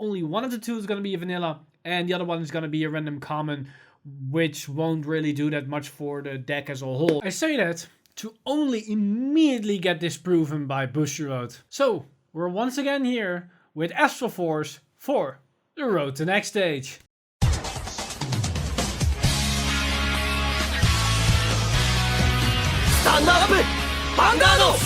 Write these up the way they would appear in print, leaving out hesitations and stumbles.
only one of the two is going to be a vanilla, and the other one is going to be a random common, which won't really do that much for the deck as a whole. I say that to only immediately get disproven by Bushiroad. So, we're once again here with Astral Force for the road to Nextage. Stand up! Vanguard!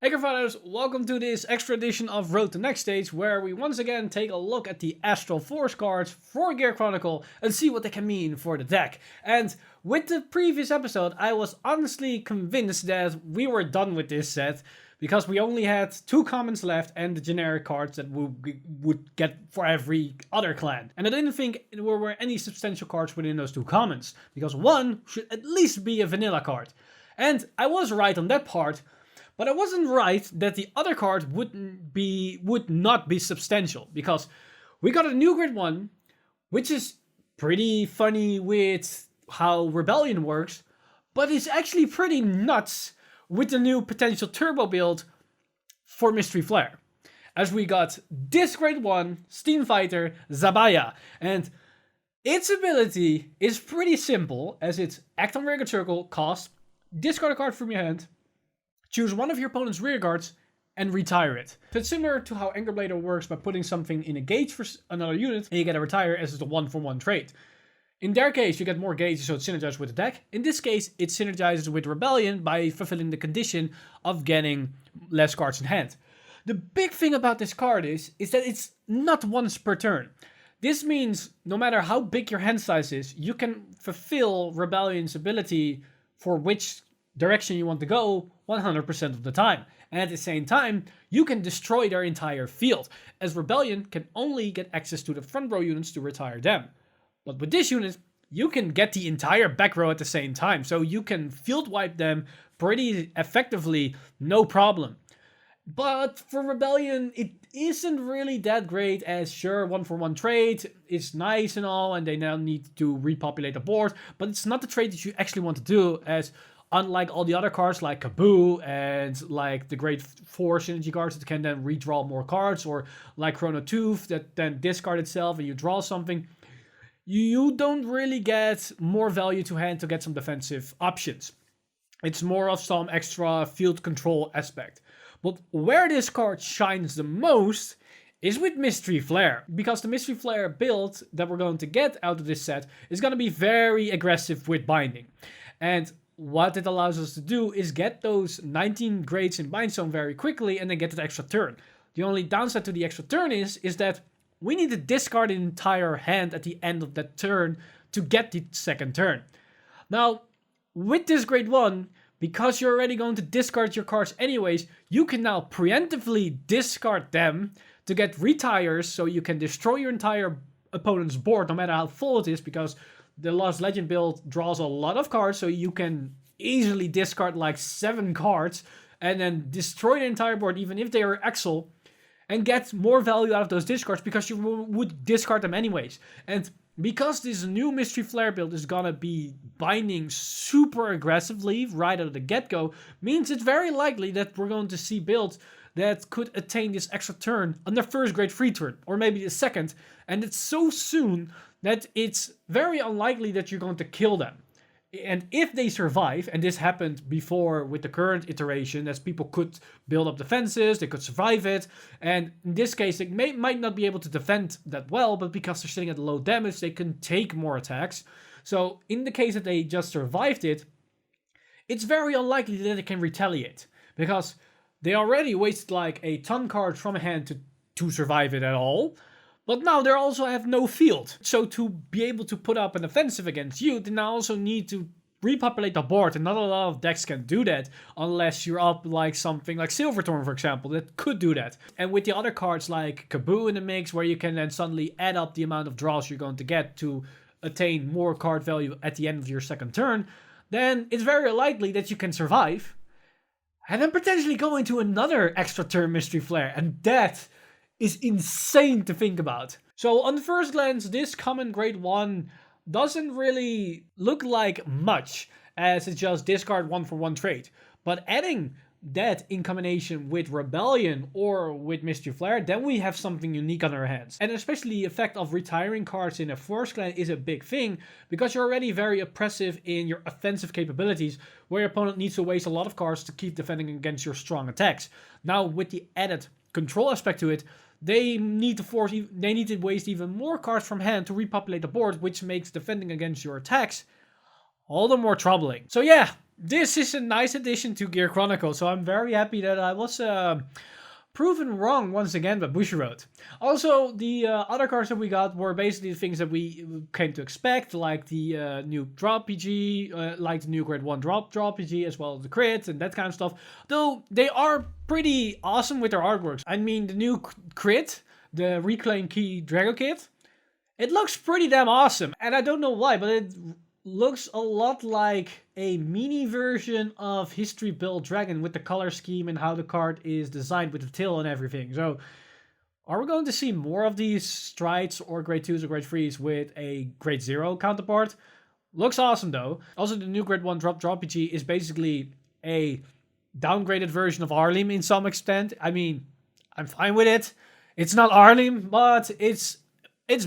Hey Cardfighters, welcome to this extra edition of Road to Nextage, where we once again take a look at the Astral Force cards for Gear Chronicle and see what they can mean for the deck. And with the previous episode, I was honestly convinced that we were done with this set, because we only had 2 commons left and the generic cards that we would get for every other clan. And I didn't think there were any substantial cards within those 2 commons, because one should at least be a vanilla card. And I was right on that part, but I wasn't right that the other card would not be substantial, because we got a new grid 1, which is pretty funny with how Rebellion works, but it's actually pretty nuts with the new potential turbo build for Mystery Flare. As we got this grade 1 Steam Fighter Xabia, and its ability is pretty simple, as it's act on rear circle, cost, discard a card from your hand, choose one of your opponent's rear guards, and retire it. So it's similar to how Anger Blader works by putting something in a gauge for another unit, and you get a retire as it's a 1-for-1 trait. In their case, you get more gauges, so it synergizes with the deck. In this case, it synergizes with Rebellion by fulfilling the condition of getting less cards in hand. The big thing about this card is that it's not once per turn. This means no matter how big your hand size is, you can fulfill Rebellion's ability for which direction you want to go 100% of the time. And at the same time, you can destroy their entire field, as Rebellion can only get access to the front row units to retire them. But with this unit, you can get the entire back row at the same time, so you can field wipe them pretty effectively, no problem. But for Rebellion, it isn't really that great, as sure, 1-for-1 trade is nice and all, and they now need to repopulate the board, but it's not the trade that you actually want to do, as unlike all the other cards like Kaboo and like the Great 4 synergy cards that can then redraw more cards, or like Chrono Tooth that then discard itself and you draw something, you don't really get more value to hand to get some defensive options. It's more of some extra field control aspect. But where this card shines the most is with Mystery Flare, because the Mystery Flare build that we're going to get out of this set is going to be very aggressive with binding. And what it allows us to do is get those 19 grades in Bind Zone very quickly and then get that extra turn. The only downside to the extra turn is that we need to discard an entire hand at the end of that turn to get the second turn. Now, with this grade 1, because you're already going to discard your cards anyways, you can now preemptively discard them to get retires, so you can destroy your entire opponent's board no matter how full it is, because the Lost Legend build draws a lot of cards, so you can easily discard like 7 cards and then destroy the entire board even if they are Exile, and get more value out of those discards because you would discard them anyways. And because this new Mystery Flare build is gonna be binding super aggressively right out of the get-go, means it's very likely that we're going to see builds that could attain this extra turn on their first grade 3 turn, or maybe the second, and it's so soon that it's very unlikely that you're going to kill them. And if they survive, and this happened before with the current iteration, as people could build up defenses, they could survive it, and in this case they might not be able to defend that well, but because they're sitting at low damage, they can take more attacks. So in the case that they just survived it, it's very unlikely that they can retaliate, because they already wasted like a ton card from a hand to survive it at all. But now they also have no field. So to be able to put up an offensive against you, they now also need to repopulate the board. And not a lot of decks can do that unless you're up like something like Silverthorn, for example, that could do that. And with the other cards like Kaboo in the mix, where you can then suddenly add up the amount of draws you're going to get to attain more card value at the end of your second turn, then it's very likely that you can survive and then potentially go into another extra turn Mystery Flare. And that is insane to think about. So on the first glance, this common grade 1 doesn't really look like much, as it's just discard 1-for-1 trade. But adding that in combination with Rebellion or with Mystery Flare, then we have something unique on our hands. And especially the effect of retiring cards in a Force Clan is a big thing, because you're already very oppressive in your offensive capabilities, where your opponent needs to waste a lot of cards to keep defending against your strong attacks. Now, with the added control aspect to it, they need to waste even more cards from hand to repopulate the board, which makes defending against your attacks all the more troubling. So yeah, this is a nice addition to Gear Chronicle, so I'm very happy that I was proven wrong once again by Bushiroad. Also, the other cards that we got were basically the things that we came to expect, like the new drop PG, like the new grade 1 drop PG, as well as the crits and that kind of stuff. Though they are pretty awesome with their artworks. I mean, the new crit, the Reclaim Key Drago Kit, it looks pretty damn awesome. And I don't know why, but it looks a lot like a mini version of History Build Dragon with the color scheme and how the card is designed with the tail and everything. So, are we going to see more of these strides or grade 2s or grade 3s with a grade 0 counterpart? Looks awesome though. Also, the new grade 1 drop PG is basically a downgraded version of Arlim in some extent. I mean, I'm fine with it. It's not Arlim, but it's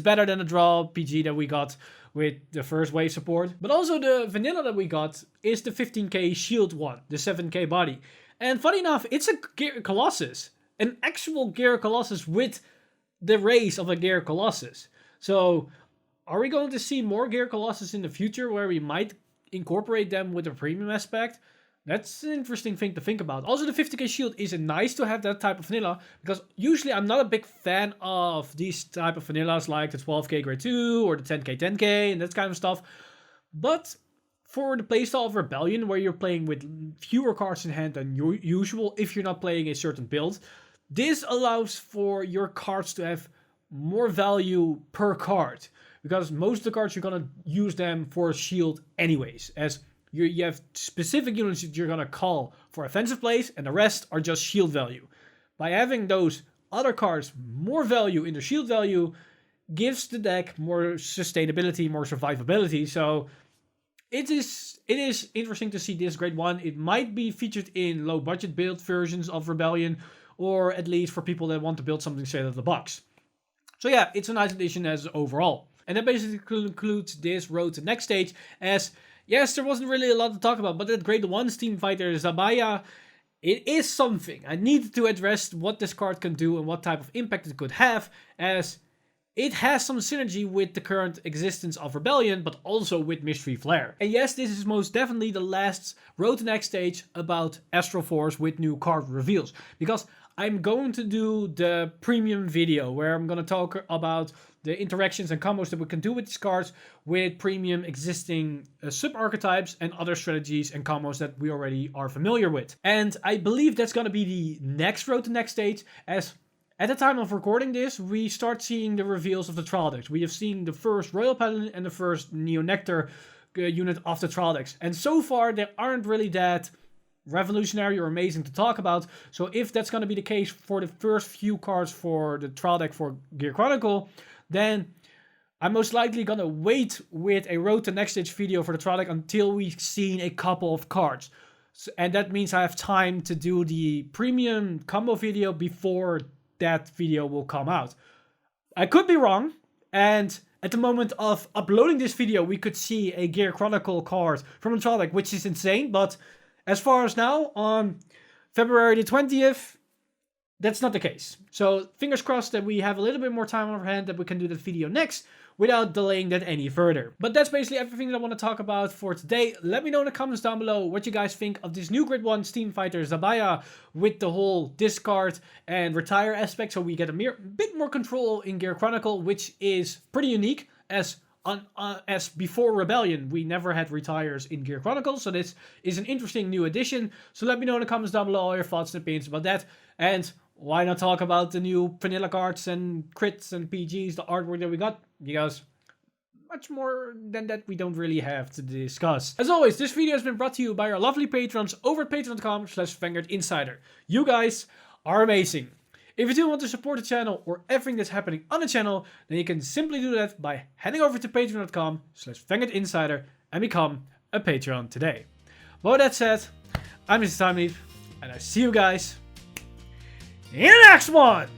better than the drop PG that we got with the first wave support. But also the vanilla that we got is the 15k shield one, the 7k body. And funny enough, it's a Gear Colossus. An actual Gear Colossus with the race of a Gear Colossus. So, are we going to see more Gear Colossus in the future where we might incorporate them with a premium aspect? That's an interesting thing to think about. Also, the 50k shield is nice to have that type of vanilla, because usually I'm not a big fan of these type of vanillas like the 12k grade 2 or the 10k 10k and that kind of stuff. But for the playstyle of Rebellion, where you're playing with fewer cards in hand than usual if you're not playing a certain build, this allows for your cards to have more value per card, because most of the cards you're going to use them for shield anyways, as you have specific units that you're going to call for offensive plays, and the rest are just shield value. By having those other cards more value in the shield value, gives the deck more sustainability, more survivability. So it is interesting to see this grade 1. It might be featured in low budget build versions of Rebellion, or at least for people that want to build something straight out of the box. So yeah, it's a nice addition as overall. And that basically concludes this road to Nextage, as yes, there wasn't really a lot to talk about, but that grade 1 Steam Fighter Xabia, it is something. I needed to address what this card can do and what type of impact it could have, as it has some synergy with the current existence of Rebellion, but also with Mystery Flare. And yes, this is most definitely the last road to Nextage about Astral Force with new card reveals, because I'm going to do the premium video where I'm going to talk about the interactions and combos that we can do with these cards with premium existing sub-archetypes and other strategies and combos that we already are familiar with. And I believe that's going to be the next road to Nextage, as at the time of recording this, we start seeing the reveals of the trial decks. We have seen the first Royal Paladin and the first Neo Nectar unit of the trial decks. And so far, they aren't really that revolutionary or amazing to talk about. So if that's going to be the case for the first few cards for the trial deck for Gear Chronicle, then I'm most likely going to wait with a road to Nextage video for the trial deck until we've seen a couple of cards. So, and that means I have time to do the premium combo video before that video will come out. I could be wrong, and at the moment of uploading this video, we could see a Gear Chronicle card from the trial deck, which is insane, but as far as now, on February the 20th, that's not the case. So fingers crossed that we have a little bit more time on our hand, that we can do that video next without delaying that any further. But that's basically everything that I want to talk about for today. Let me know in the comments down below what you guys think of this new grade 1 Steam Fighter Xabia with the whole discard and retire aspect, so we get a bit more control in Gear Chronicle, which is pretty unique, as before Rebellion, we never had retires in Gear Chronicle, so this is an interesting new addition. So let me know in the comments down below all your thoughts and opinions about that, and why not talk about the new vanilla cards and crits and PGs, the artwork that we got, because much more than that we don't really have to discuss. As always, this video has been brought to you by our lovely patrons over at patreon.com/Vanguard Insider. You guys are amazing. If you do want to support the channel or everything that's happening on the channel, then you can simply do that by heading over to patreon.com/Vanguard Insider and become a Patreon today. But with that said, I'm Mr. Timeleaf. And I see you guys in the next one.